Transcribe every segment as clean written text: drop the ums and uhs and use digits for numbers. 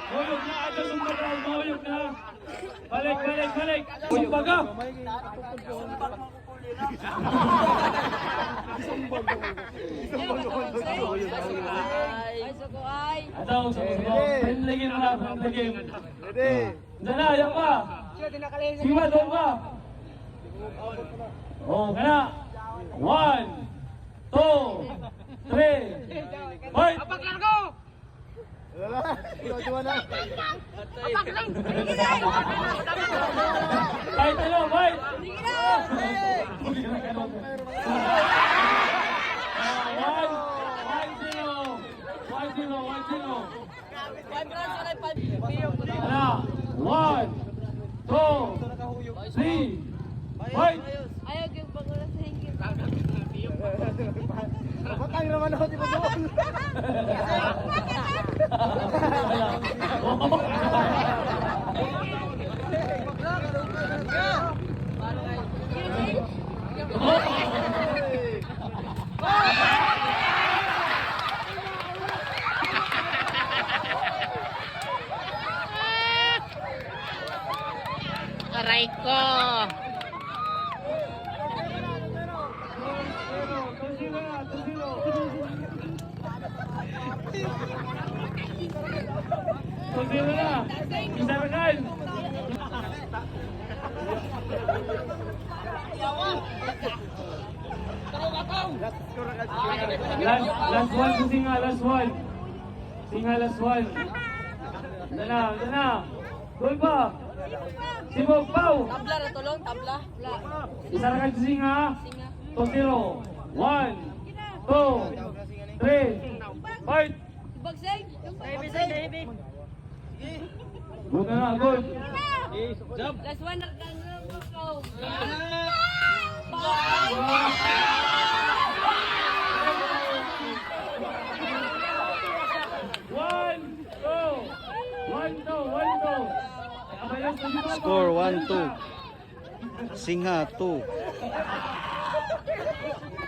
Mahuyog na, ato sumbaga, mahuyog na. Balik. Sumbaga. Ato, friendly game na, friendly game. Diyan na, yan pa. Sige, doon pa. Oh, kaya. 1, 2, 3, fight! Fight, hello, fight! One, two, three, fight! Ayaw yung pangulas sa hingin. Patay naman ako, di ba doon? Aray ko! Tusilo na! Isarakan! Last one si Singa, last one. Singa, last one. Dana. Doon pa. Sibog, Pau. Tabla na tulong, tabla. Isarakan si Singa. Singa. Tusilo. 1, 2, 3, fight! Bagsay. Good na, good. Last one na ko. Score 1-2. Singa 2.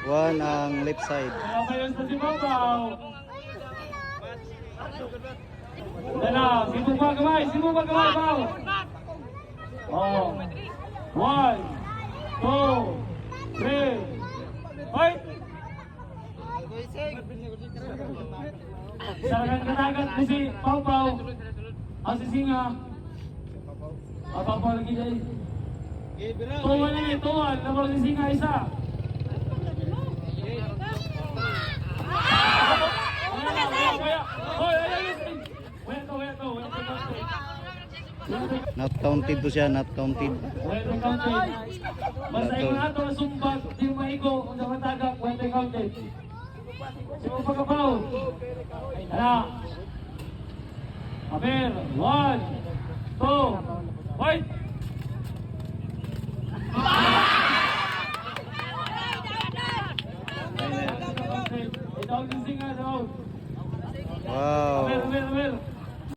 1 ang left side. Kabayan sa Simabaw. Dala, sibong pa kamay, Pao. Oh. 1, 2, 3, fight! Sarakan katagat po si Pao. Ang si Singa. Pao lagi dahil. Tuwan na niya, tuwan. Nakuha si Singa isa. Not counted to siya, not counted. Basta yung ato na sumbag, di mo maigo, kung sa matagak, when they counted. Sige mo pagkapaw. Hala. Aber, 1, 2, fight! Itaw din Singa, daw. Wow. Aber.